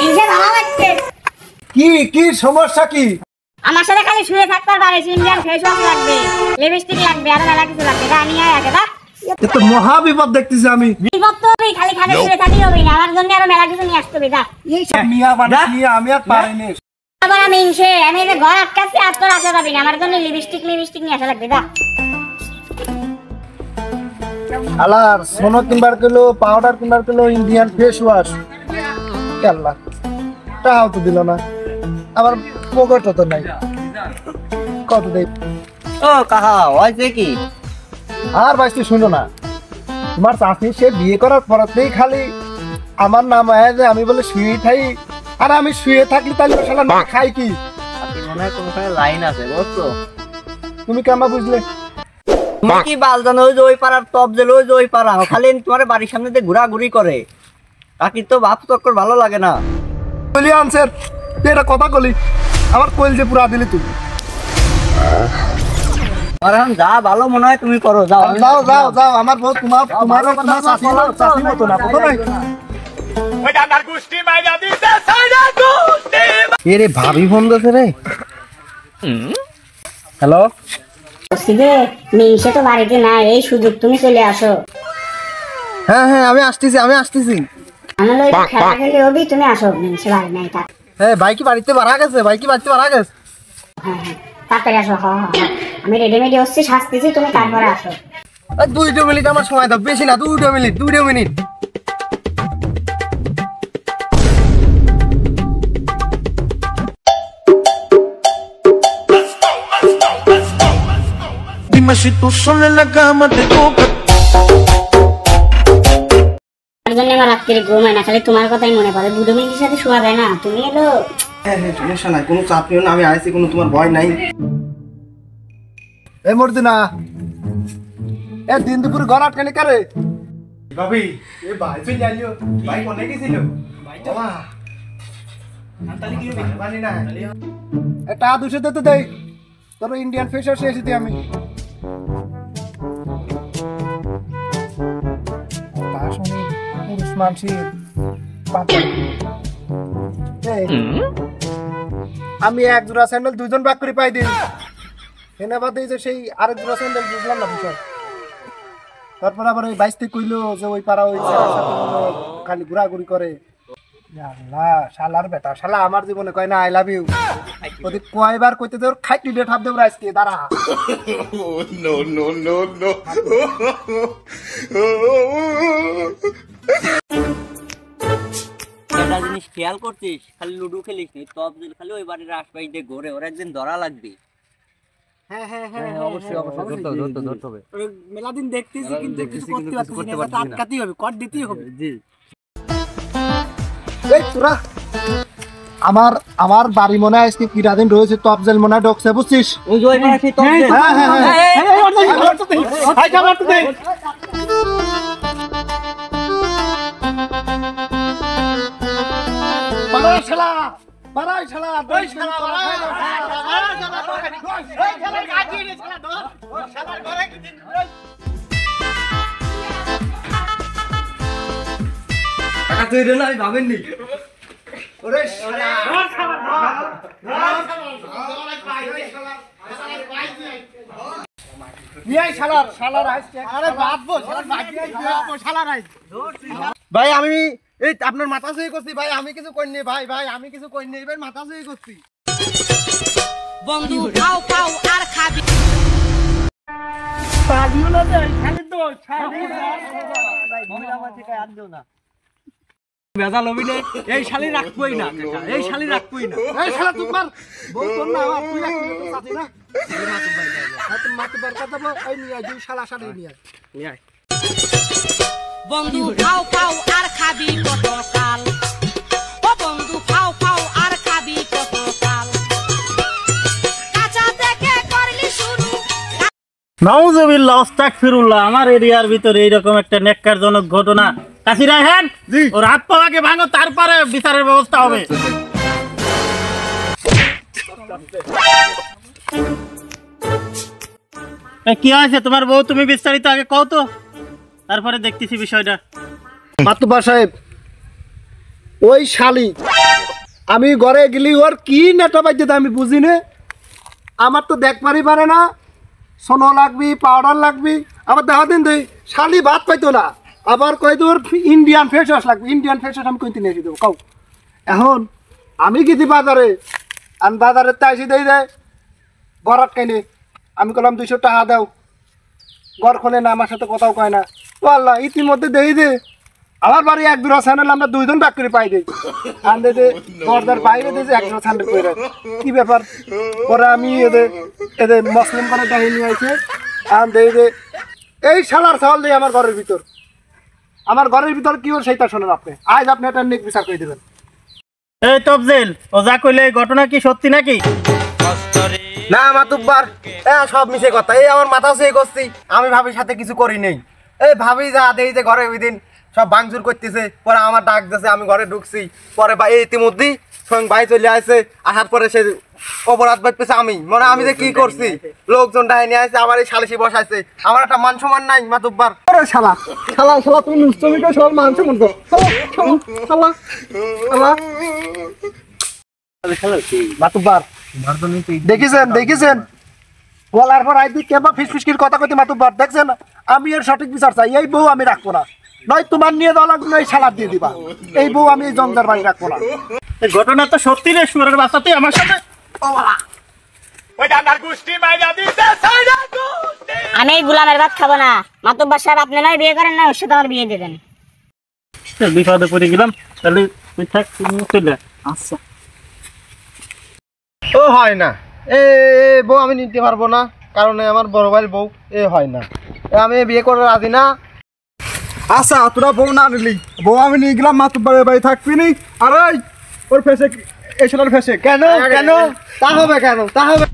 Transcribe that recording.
নিজে ভালো লাগছে। কি কি সমস্যা কি? আমার সাথে খালি শুয়ে থাকতে পারিস, ইন্ডিয়ান ফেস ওয়াশ লাগবে, লিপস্টিক লাগবে, আর মেলা কিছু লাগবে। দা নিয়ে আয় আগে দা। এ তো মহা বিপদ দেখতেছি আমি। বিপদ তো হবে, খালি খালি শুয়ে থাকলেই হবে না, আমার জন্য আরো মেলা কিছু নিয়ে আসতে হবে। দা এই সব মিয়া বানা নিয়ে আমি আর পারিনি। আবার আমি এই যে ঘর আটকাচ্ছি, আর তোর আসা যাবি না, আমার জন্য লিপস্টিক নিয়ে আসা লাগবে। দা আলার সোনো কিনবার কিলো, পাউডার কিনবার কিলো, ইন্ডিয়ান ফেস ওয়াশ আল্লাহ টাকাও তো দিল না, আবার পকেটও তো নাই। কত দেই? ও কাহা হয়েছে কি? আর বাইসটি শুনো না, তোমার চাষি সে বিয়ে করার পরতেই খালি আমার নাম আয় যে আমি বলে শুয়ে থাই, আর আমি শুয়ে থাকলে তাহলে শালা না খাই কি? মনে হয় তোমার লাইন আছে বুঝছো? তুমি কেমন বুঝলে? তুমি কি বাল জানো? ওই যে ওই পাড়ার টপ যে ওই যে ওই পাড়া খালি তোমার বাড়ির সামনে দিয়ে ঘোরাঘুরি করে, বাকি তো বাপ চক্কর ভালো লাগে না। বলি আনসার এটা কথা কলি আমার কইল যে পুরা দিলি তুই। আর এখন যা ভালো মনে হয় তুমি করো, যাও যাও যাও যাও, আমার বউ তোমার তোমার তোমার চাষি মতো না, বুঝো নাই? এরে ভাবি ফোন দিয়েছে রে। হ্যালো মিনসে তো বাড়িতে নাই, এই সুযোগ তুমি চলে আসো। হ্যাঁ হ্যাঁ আমি আসতেছি আমার ওই খেলা খেলে হবি, তুমি আসো। মিনসে বাড়ি নাই তা। হ্যাঁ ভাই কি বাড়িতে মারা গেছে? হ্যাঁ তাড়াতাড়ি আসো। আমি রেডিমেডি হচ্ছি, সাজতেছি, তুমি তারপরে আসো। 2 মিনিট আমার সময় দাও, বেশি না, 2 minute. Dime si tú sola en la cama te toca. তার জন্য আমার রাত্রে ঘুম হয় না, খালি তোমার কথাই মনে পড়ে। 2 মিনিটের সাথে শোয়া যায় না, তুমি এলো। হ্যাঁ সমস্যা নাই, কোনো চাপ নিও না, আমি আইছি, কোনো তোমার ভয় নাই। এই মর্দিনা এ দিন দুপুর ঘর আটকানি কারে? ভাবি এ ভাই চলে যাইও, ভাই কোনে গেছিল? ভাইটা নাতালি কি হবে বানি না, এটা 200 দিতে দেই, তোর ইন্ডিয়ান ফেস ওয়াশ এসেছি আমি। তাশনি পুরুষ মানুষের আমি এক জোড়া স্যান্ডেল 2 জন ভাগ করে পাই দিই, এনে বাদে যে সেই আরেক জোড়া স্যান্ডেল বুঝলাম না বিষয়। তারপর আবার ওই 22 থেকে কইলো যে ওই পাড়া ওই খালি ঘোরাঘুরি করে। আল্লাহ শালার বেটা, শালা আমার জীবনে কয় না আই লাভ ইউ, ওদি কয়বার কইতে দেওর খাইটি ডে ঠাপ দেব আজকে দাঁড়া। No, no, no, no. একটা জিনিস খেয়াল করছিস, খালি লুডো খেলিস নি, টপ দিল খালি ওই বাড়ির আশপাশ দিয়ে ঘুরে, ওরা একদিন ধরা লাগবে। হ্যাঁ অবশ্যই ধরতে হবে। মেলা দিন দেখতেছি কিন্তু কিছু করতে পারছি না, আটকাতেই হবে, কট দিতেই হবে। জি এই তোরা আমার বাড়ি মনে হয় আজকে কিরা দিন রয়েছে, টপ জেল মনে হয় ঢোকছে, বুঝছিস? ওই যে ওই পাড়া সেই টপ দিল। ভাবেননি ভাই আমি এই আপনার মাথা ছুঁয়ে করছি ভাই, আমি কিছু করিনি ভাই, আমি কিছু করিনি, এবার মাথা ছুঁয়ে করছি। বন্ধু খাও খাও আর খাবি ভেজাল হবি না, এই শালি রাখবই না, এই শালি রাখবই না। এই শালা তোমার বউ তোর না, আমার তুই রাখবি না, তোর সাথে না মাতু বারকা দেব, এই নিয়ে দুই শালা শালি নিয়ে আয়। বন্ধু খাও খাও আর খাবি কতকাল, ও বন্ধু খাও খাও আর খাবি কতকাল, কাঁচা থেকে করলি শুরু। নাউজুবিল্লাহ আস্তাগফিরুল্লাহ। আমার এরিয়ার ভিতরে এইরকম একটা নেককারজনক ঘটনা, কাশি রাখেন ওর হাত পা আগে ভাঙো, তারপরে বিচারের ব্যবস্থা হবে। কি হয়েছে তোমার বউ? তুমি বিস্তারিত আগে কও তো, তারপরে দেখতেছি বিষয়টা। মাতুব্বার সাহেব ওই শালি আমি ঘরে গেলি ওর কি নেটা বাজছে আমি বুঝি না। আমার তো দেখবারই পারে না, সোনো লাগবি পাউডার লাগবি, আবার দেখা দিন দেই শালি ভাত পাইতো না, আবার কই তোর ইন্ডিয়ান ফেস ওয়াশ লাগবে। ইন্ডিয়ান ফেস ওয়াশ আমি কইতে নিয়ে দেবো কাউ। এখন আমি গেছি বাজারে, আমি বাজারে তাইছি দেই দেয় গড়াত কাইনে, আমি কলাম 200 টাকা দাও, ঘর খোলে না, আমার সাথে কথাও কয় না। ও আল্লাহ, ইতিমধ্যে দেই দে আমার বাড়ি এক দুরা স্যান্ডেল আমরা 2 জন ব্যাক করে পাই দেই, আনতে দে দরজার বাইরে দিয়েছে এক দুরা স্যান্ডেল করে। কি ব্যাপার? পরে আমি এদের মুসলিম করে ডাহি নিয়ে আইছে, আনতে দে এই শালার চাল দেয় আমার ঘরের ভিতর। আমার ঘরের ভিতর কি ওর সেইটা শোনেন আপনি, আজ আপনি এটা নিক বিচার করে দেবেন। এই তফজিল, ও যা কইলে এই ঘটনা কি সত্যি নাকি? না মাতুব্বার, সব মিছে কথা। এই আমার মাথা ছুঁয়ে করছি, আমি ভাবির সাথে কিছু করি নেই। এই ভাবি যা দেই যে ঘরে ওই দিন সব ভাঙচুর করতেছে, পরে আমার ডাক দিয়েছে, আমি ঘরে ঢুকছি, পরে এই ইতিমধ্যে সঙ্গে ভাই চলে আসছে, আসার পরে সে অপরাধ পাইতেছে আমি, মানে আমি যে কি করছি, লোকজন ডাহে নিয়ে আসছে, আমার এই সালিশি বসাইছে, আমার একটা মান সম্মান নাই মাতুব্বার। শালা শালা শালা তুমি মুসলিমকে সব মান সম্মান করো, শালা শালা মাতুব্বার। দেখেছেন বলার পর আইদি কেবা ফিসফিসকির কথা কইতে মাতুব্বার, দেখছেন আমি এর সঠিক বিচার চাই। এই বউ আমি রাখবো না, নয় তোমার নিয়ে যাওয়া লাগবে, এই সালাদ দিয়ে দিবা। এই বউ আমি এই জমদার বাড়ি রাখবো না। এই ঘটনা তো সত্যি রে, সুরের বাচ্চা তুই আমার সাথে। আমি এই গোলামের ভাত খাবো না। মাতুব্বার সাহেব আপনি নয় বিয়ে করেন না, ওর সাথে আমার বিয়ে দেবেন। বিপদে পড়ে গেলাম, তাহলে তুই থাক, তুমি চলে আচ্ছা। ও হয় না, এ বউ আমি নিতে পারবো না, কারণ আমার বড় ভাইয়ের বউ, এ হয় না, আমি বিয়ে করে রাজি না। আচ্ছা তোরা বউ না নিলি, বউ আমি নিয়ে গেলাম মাতুব্বারের বাড়ি থাকবি নি। আর ওর ফেসে এই শালার ফেসে কেন কেন তা হবে, কেন তা হবে?